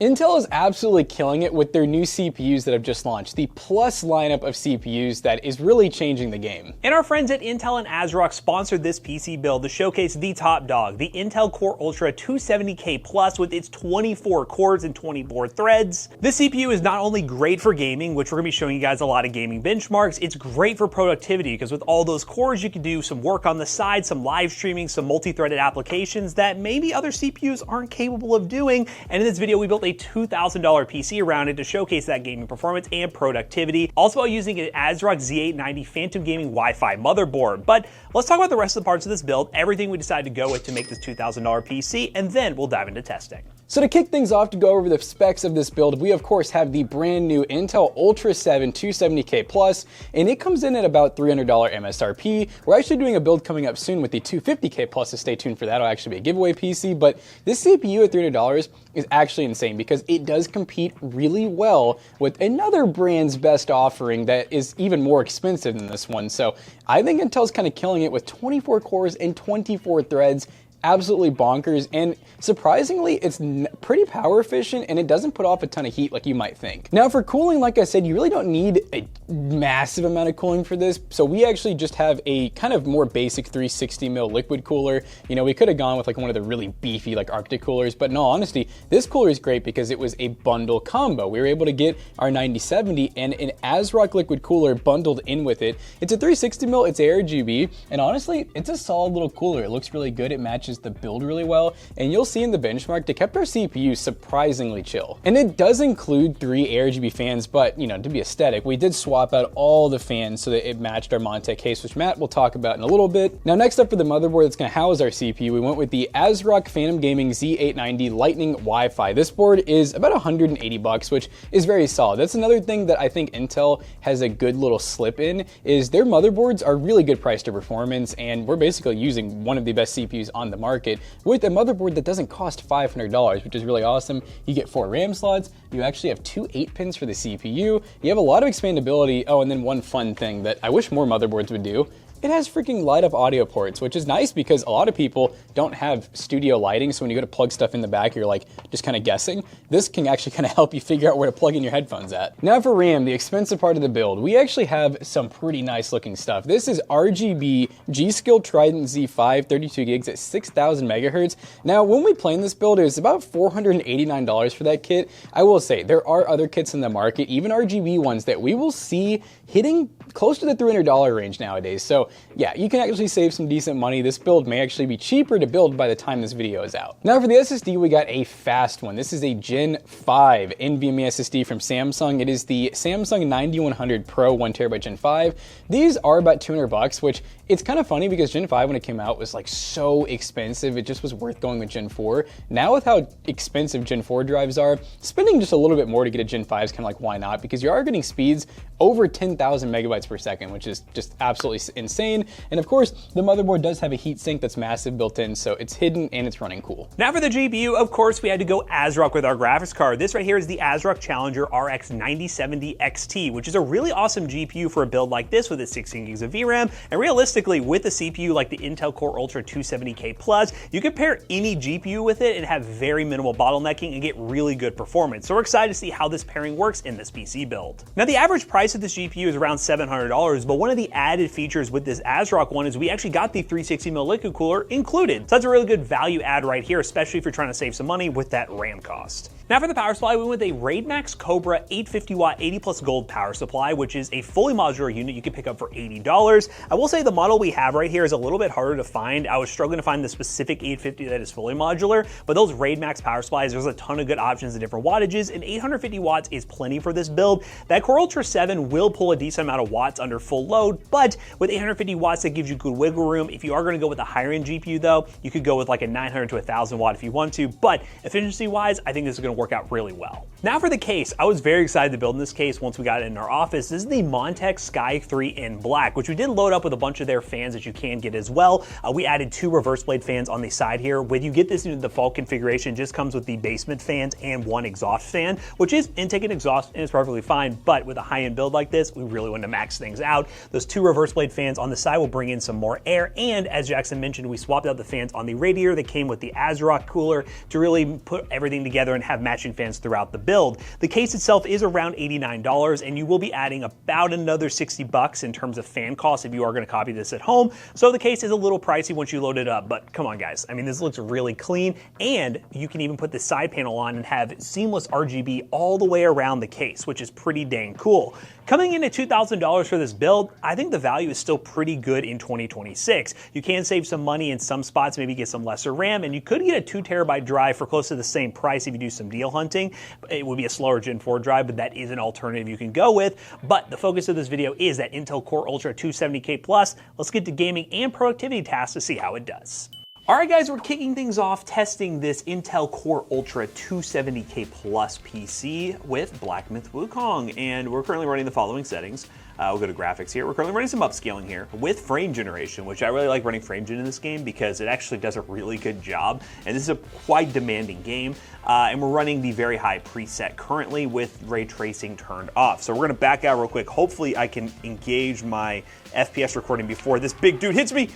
Intel is absolutely killing it with their new CPUs that have just launched, the Plus lineup of CPUs that is really changing the game. And our friends at Intel and ASRock sponsored this PC build to showcase the top dog, the Intel Core Ultra 270K Plus with its 24 cores and 24 threads. This CPU is not only great for gaming, which we're going to be showing you guys a lot of gaming benchmarks, it's great for productivity because with all those cores you can do some work on the side, some live streaming, some multi-threaded applications that maybe other CPUs aren't capable of doing. And in this video we built a $2,000 PC around it to showcase that gaming performance and productivity. Also while using an ASRock Z890 Phantom Gaming Wi-Fi motherboard. But let's talk about the rest of the parts of this build, everything we decided to go with to make this $2,000 PC, and then we'll dive into testing. So to kick things off, to go over the specs of this build, we of course have the brand new Intel Ultra 7 270K Plus, and it comes in at about $300 MSRP. We're actually doing a build coming up soon with the 250K Plus, so stay tuned for that. It'll actually be a giveaway PC, but this CPU at $300 is actually insane because it does compete really well with another brand's best offering that is even more expensive than this one. So I think Intel's kind of killing it with 24 cores and 24 threads. Absolutely bonkers, and surprisingly it's pretty power efficient and it doesn't put off a ton of heat like you might think. Now for cooling, like I said, you really don't need a massive amount of cooling for this, so we actually just have a kind of more basic 360mm liquid cooler. You know, we could have gone with like one of the really beefy like Arctic coolers, but in all honesty, this cooler is great because it was a bundle combo. We were able to get our 9070 and an ASRock liquid cooler bundled in with it. It's a 360mm, it's ARGB, and honestly, it's a solid little cooler. It looks really good, it matches the build really well, and you'll see in the benchmark they kept our CPU surprisingly chill. And it does include 3 ARGB fans, but you know, to be aesthetic, we did swap out all the fans so that it matched our Montech case, which Matt will talk about in a little bit. Now next up for the motherboard that's going to house our CPU, we went with the ASRock Phantom Gaming Z890 Lightning Wi-Fi. This board is about $180, which is very solid. That's another thing that I think Intel has a good little slip in, is their motherboards are really good price to performance, and we're basically using one of the best CPUs on the market with a motherboard that doesn't cost $500, which is really awesome. You get 4 RAM slots, you actually have 2 8-pins for the CPU, you have a lot of expandability. Oh, and then one fun thing that I wish more motherboards would do, it has freaking light up audio ports, which is nice because a lot of people don't have studio lighting, so when you go to plug stuff in the back, you're like just kind of guessing. This can actually kind of help you figure out where to plug in your headphones at. Now for RAM, the expensive part of the build, we actually have some pretty nice looking stuff. This is RGB G.Skill Trident Z5 32 gigs at 6,000 megahertz. Now when we planned this build, it was about $489 for that kit. I will say there are other kits in the market, even RGB ones, that we will see hitting close to the $300 range nowadays. So yeah, you can actually save some decent money. This build may actually be cheaper to build by the time this video is out. Now for the SSD, we got a fast one. This is a Gen 5 NVMe SSD from Samsung. It is the Samsung 9100 Pro 1TB Gen 5. These are about $200, which it's kind of funny because Gen 5 when it came out was like so expensive, it just was worth going with Gen 4. Now with how expensive Gen 4 drives are, spending just a little bit more to get a Gen 5 is kind of like, why not? Because you are getting speeds over 10,000 megabytes per second, which is just absolutely insane. And of course, the motherboard does have a heatsink that's massive built in, so it's hidden and it's running cool. Now for the GPU, of course, we had to go ASRock with our graphics card. This right here is the ASRock Challenger RX 9070 XT, which is a really awesome GPU for a build like this with its 16 gigs of VRAM. And realistically, with a CPU like the Intel Core Ultra 270K Plus, you can pair any GPU with it and have very minimal bottlenecking and get really good performance. So we're excited to see how this pairing works in this PC build. Now the average price of this GPU is around $700, but one of the added features with this ASRock one is we actually got the 360mm liquid cooler included. So that's a really good value add right here, especially if you're trying to save some money with that RAM cost. Now for the power supply, we went with a Raidmax Cobra 850 watt 80 plus gold power supply, which is a fully modular unit you can pick up for $80. I will say the model we have right here is a little bit harder to find. I was struggling to find the specific 850 that is fully modular, but those Raidmax power supplies, there's a ton of good options and different wattages, and 850 watts is plenty for this build. That Core Ultra 7 will pull a decent amount of watts under full load, but with 850 watts, that gives you good wiggle room. If you are gonna go with a higher end GPU though, you could go with like a 900 to 1000 watt if you want to, but efficiency wise, I think this is gonna work out really well. Now for the case, I was very excited to build in this case once we got it in our office. This is the Montech Sky 3 in black, which we did load up with a bunch of their fans that you can get as well. We added 2 reverse blade fans on the side here. When you get this in the default configuration, it just comes with the basement fans and 1 exhaust fan, which is intake and exhaust and it's perfectly fine, but with a high-end build like this, we really want to max things out. Those 2 reverse blade fans on the side will bring in some more air, and as Jackson mentioned, we swapped out the fans on the radiator that came with the ASRock cooler to really put everything together and have matching fans throughout the build. The case itself is around $89, and you will be adding about another 60 bucks in terms of fan costs if you are going to copy this at home. So the case is a little pricey once you load it up, but come on guys, I mean, this looks really clean, and you can even put the side panel on and have seamless RGB all the way around the case, which is pretty dang cool. Coming in at $2,000 for this build, I think the value is still pretty good in 2026. You can save some money in some spots, maybe get some lesser RAM, and you could get a 2 terabyte drive for close to the same price if you do some deal hunting. It would be a slower Gen 4 drive, but that is an alternative you can go with. But the focus of this video is that Intel Core Ultra 270K Plus. Let's get to gaming and productivity tasks to see how it does. All right, guys, we're kicking things off testing this Intel Core Ultra 270K Plus PC with Black Myth Wukong, and we're currently running the following settings. We'll go to graphics here. We're currently running some upscaling here with frame generation, which I really like running frame gen in this game because it actually does a really good job, and this is a quite demanding game. And we're running the very high preset currently with ray tracing turned off. So we're gonna back out real quick. Hopefully I can engage my FPS recording before this big dude hits me.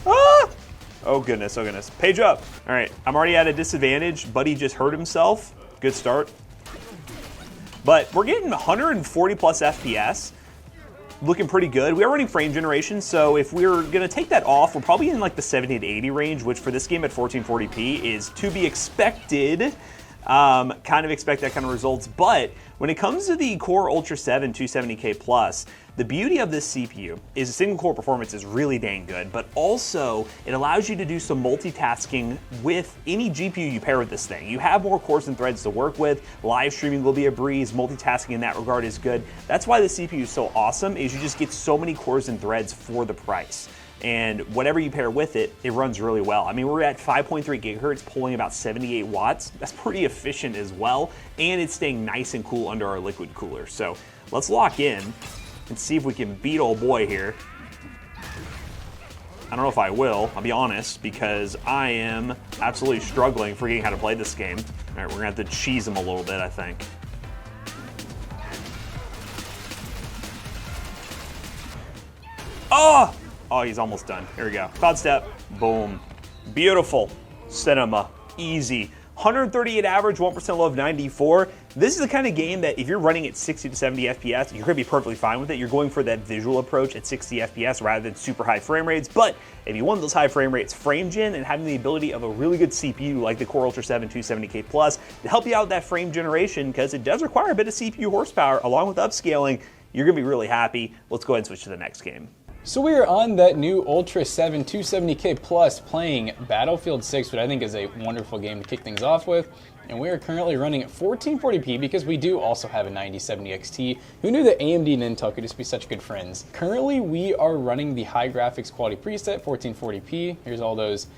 Ah! Oh goodness, oh goodness. Page up. All right, I'm already at a disadvantage. Buddy just hurt himself. Good start. But we're getting 140 plus FPS. Looking pretty good. We are running frame generation, so if we're gonna take that off, we're probably in like the 70 to 80 range, which for this game at 1440p is to be expected. Kind of expect that kind of results, but when it comes to the Core Ultra 7 270K Plus, the beauty of this CPU is the single core performance is really dang good, but also it allows you to do some multitasking with any GPU you pair with this thing. You have more cores and threads to work with, live streaming will be a breeze, multitasking in that regard is good. That's why the CPU is so awesome, is you just get so many cores and threads for the price. And whatever you pair with it, it runs really well. I mean, we're at 5.3 gigahertz, pulling about 78 watts. That's pretty efficient as well, and it's staying nice and cool under our liquid cooler. So let's lock in and see if we can beat old boy here. I don't know if I will, I'll be honest, because I am absolutely struggling forgetting how to play this game. All right, we're gonna have to cheese him a little bit, I think. Oh! Oh, he's almost done. Here we go. Cloud step. Boom. Beautiful. Cinema. Easy. 138 average, 1% low of 94. This is the kind of game that if you're running at 60 to 70 FPS, you're going to be perfectly fine with it. You're going for that visual approach at 60 FPS rather than super high frame rates. But if you want those high frame rates, frame gen and having the ability of a really good CPU like the Core Ultra 7 270K Plus to help you out with that frame generation, because it does require a bit of CPU horsepower along with upscaling, you're going to be really happy. Let's go ahead and switch to the next game. So we are on that new Ultra 7 270K Plus playing Battlefield 6, which I think is a wonderful game to kick things off with. And we are currently running at 1440p because we do also have a 9070 XT. Who knew that AMD and Intel could just be such good friends? Currently, we are running the high graphics quality preset, 1440p. Here's all those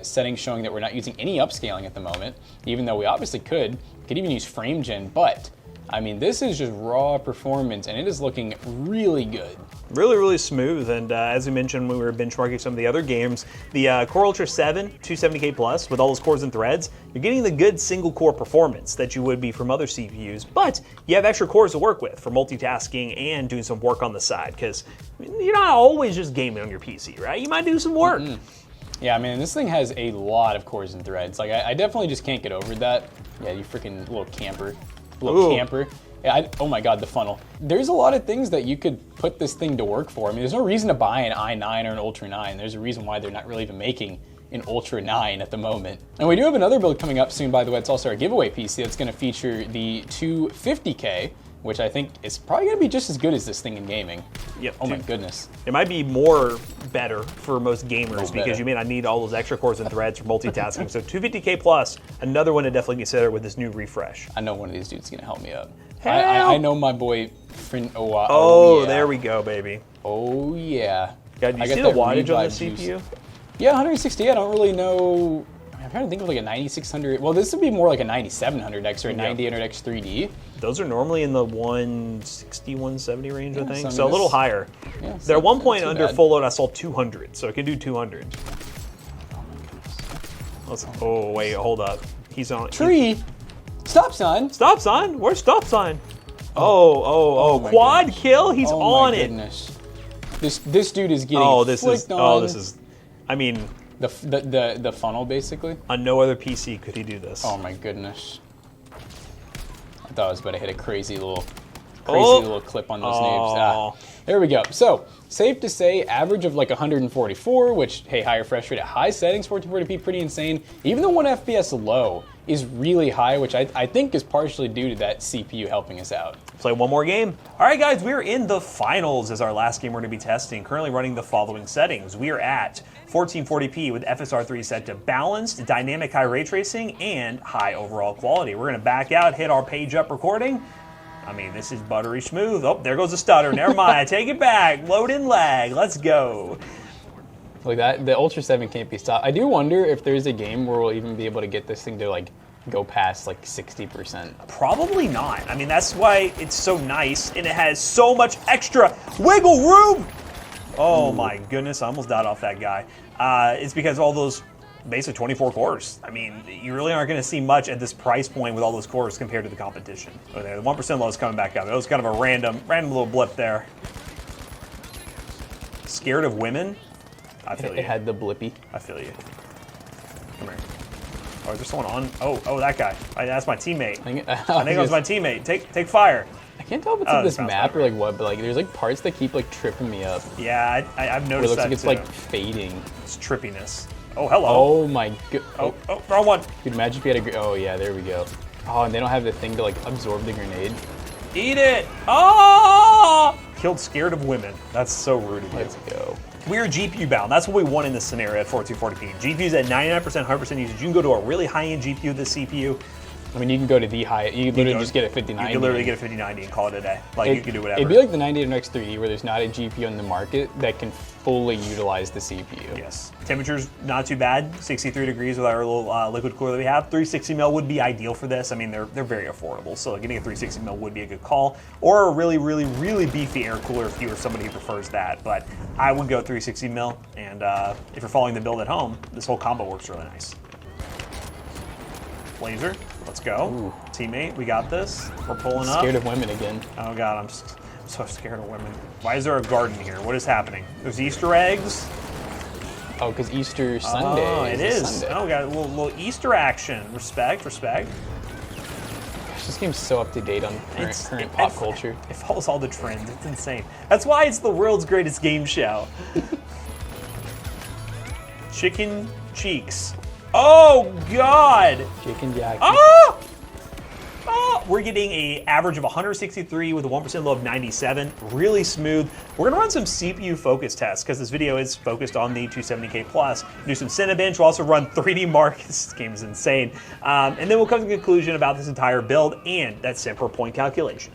settings showing that we're not using any upscaling at the moment, even though we obviously could. We could even use frame gen, but I mean, this is just raw performance, and it is looking really good. Really, really smooth, and as we mentioned when we were benchmarking some of the other games, the Core Ultra 7 270K Plus, with all those cores and threads, you're getting the good single-core performance that you would be from other CPUs, but you have extra cores to work with for multitasking and doing some work on the side, because you're not always just gaming on your PC, right? You might do some work. Yeah, I mean, this thing has a lot of cores and threads. Like, I definitely just can't get over that. Yeah, you freaking little camper. Camper. Yeah, oh my god, the funnel. There's a lot of things that you could put this thing to work for. I mean, there's no reason to buy an i9 or an Ultra 9. There's a reason why they're not really even making an Ultra 9 at the moment. And we do have another build coming up soon, by the way. It's also our giveaway PC that's going to feature the 250K, which I think is probably going to be just as good as this thing in gaming. Yep. Oh my goodness. It might be more better for most gamers because you may not need all those extra cores and threads for multitasking. So 250K Plus, another one to definitely consider with this new refresh. I know one of these dudes is going to help me up. I know my boy, friend. Oh, yeah. There we go, baby. Oh, yeah. God, do you see the wattage on the CPU? Yeah, 160. I don't really know. I'm trying to think of like a 9600. Well, this would be more like a 9700X or a 9800X 3D. Those are normally in the 160, 170 range, I think. So, so a little higher. Yeah, They're at one point under full load, I saw 200, so it can do 200. Oh, wait, hold up. He's on. Tree! Stop sign! Stop sign? Where's stop sign? Oh, quad kill? He's on it. This dude is getting flicked on. This is, I mean. The funnel, basically? On no other PC could he do this. Oh my goodness. thought I was about to hit a crazy little clip on those noobs. There we go. So, safe to say, average of like 144, which, hey, higher refresh rate at high settings, 1440p, pretty insane. Even the 1 FPS low is really high, which I think is partially due to that CPU helping us out. Play one more game. All right, guys, we're in the finals as our last game we're going to be testing. Currently running the following settings. We are at 1440p with FSR3 set to balanced, dynamic high ray tracing, and high overall quality. We're going to back out, hit our page up recording. I mean, this is buttery smooth. Oh, there goes the stutter. Never mind. I take it back. Load and lag. Let's go. Like that, the Ultra 7 can't be stopped. I do wonder if there's a game where we'll even be able to get this thing to like go past like 60%. Probably not. I mean, that's why it's so nice and it has so much extra wiggle room. Oh my goodness, I almost died off that guy. It's because all those basically 24 cores. I mean, you really aren't going to see much at this price point with all those cores compared to the competition. Okay, the 1% low is coming back up. That was kind of a random little blip there. Scared of women? I feel you. It had the blippy. I feel you. Come here. Oh, is there someone on? Oh, that guy. That's my teammate. I think it was my teammate. Take fire. I can't tell if it's in this map or like what, but like there's like parts that keep like tripping me up. Yeah, I've noticed that. It looks like it's like fading. It's trippiness. Oh, hello. Oh my god. Oh, wrong one. Dude, imagine if you had a. Oh yeah, there we go. Oh, and they don't have the thing to like absorb the grenade. Eat it. Oh! Killed scared of women. That's so rude of you. Let's go. We're GPU bound. That's what we want in this scenario at 1440p. GPU's at 99%, 100% usage. You can go to a really high-end GPU with this CPU. I mean, you can go to the high. You can literally just get a 5090. You can literally get a 5090 and call it a day. Like, you can do whatever. It'd be like the 90X 3D, where there's not a GPU on the market that can fully utilize the CPU. Yes. Temperature's not too bad. 63 degrees with our little liquid cooler that we have. 360 mil would be ideal for this. I mean, they're very affordable, so getting a 360 mil would be a good call. Or a really, really, really beefy air cooler if you are somebody who prefers that. But I would go 360 mil, and if you're following the build at home, this whole combo works really nice. Laser, let's go. Ooh. Teammate, we got this. We're pulling up. Scared of women again. Oh god, I'm so scared of women. Why is there a garden here? What is happening? There's Easter eggs. Oh, because Easter Sunday. Oh, it is. Sunday. Oh, we got a little Easter action. Respect. Gosh, this game's so up to date on current pop culture. It follows all the trends. It's insane. That's why it's the world's greatest game show. Chicken cheeks. Oh God! Chicken jacket. Oh! Oh! We're getting an average of 163 with a 1% low of 97. Really smooth. We're gonna run some CPU focus tests because this video is focused on the 270K plus. Do some Cinebench. We'll also run 3D Mark. This game is insane. And then we'll come to the conclusion about this entire build and that cent per point calculation.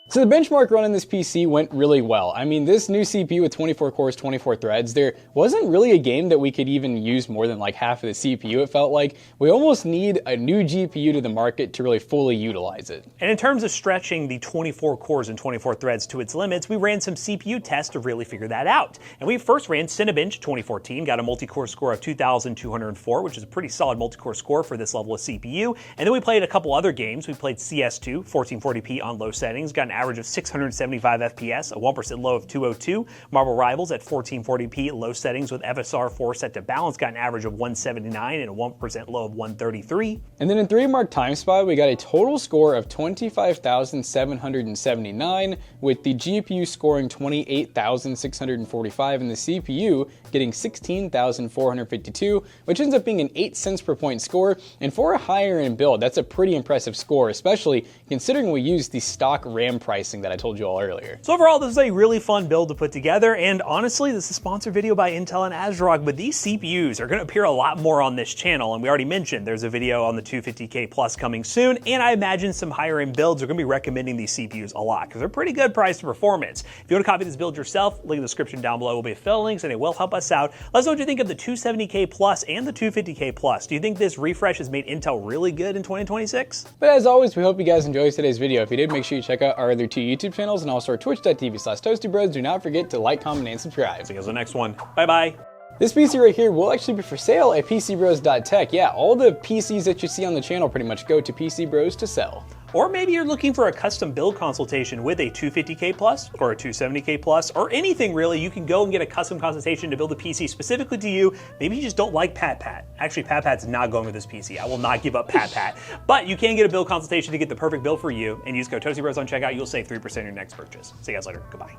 So the benchmark run on this PC went really well. I mean, this new CPU with 24 cores, 24 threads, there wasn't really a game that we could even use more than like half of the CPU, it felt like. We almost need a new GPU to the market to really fully utilize it. And in terms of stretching the 24 cores and 24 threads to its limits, we ran some CPU tests to really figure that out. And we first ran Cinebench 2014, got a multi-core score of 2,204, which is a pretty solid multi-core score for this level of CPU. And then we played a couple other games. We played CS2, 1440p on low settings, got an average of 675 FPS, a 1% low of 202. Marvel Rivals at 1440p low settings with FSR4 set to balance, got an average of 179 and a 1% low of 133. And then in 3D Mark Time Spy, we got a total score of 25,779, with the GPU scoring 28,645 and the CPU getting 16,452, which ends up being an 8 cents per point score. And for a higher end build, that's a pretty impressive score, especially considering we used the stock RAM pricing that I told you all earlier. So overall, this is a really fun build to put together, and honestly, this is a sponsored video by Intel and ASRock, but these CPUs are going to appear a lot more on this channel, and we already mentioned there's a video on the 250K plus coming soon, and I imagine some higher end builds are going to be recommending these CPUs a lot, because they're pretty good price to performance. If you want to copy this build yourself, link in the description down below will be affiliate links, and it will help us out. Let us know what you think of the 270K plus and the 250K plus. Do you think this refresh has made Intel really good in 2026? But as always, we hope you guys enjoyed today's video. If you did, make sure you check out our other two YouTube channels and also our twitch.tv/toastybros. Do not forget to like, comment, and subscribe. See you guys in the next one. Bye-bye. This PC right here will actually be for sale at PCBros.tech. Yeah, all the PCs that you see on the channel pretty much go to PC Bros to sell. Or maybe you're looking for a custom build consultation with a 250K plus or a 270K plus or anything really. You can go and get a custom consultation to build a PC specifically to you. Maybe you just don't like Pat. Actually, Pat's not going with this PC. I will not give up Pat. But you can get a build consultation to get the perfect build for you, and use code ToastyBros on checkout. You'll save 3% on your next purchase. See you guys later. Goodbye.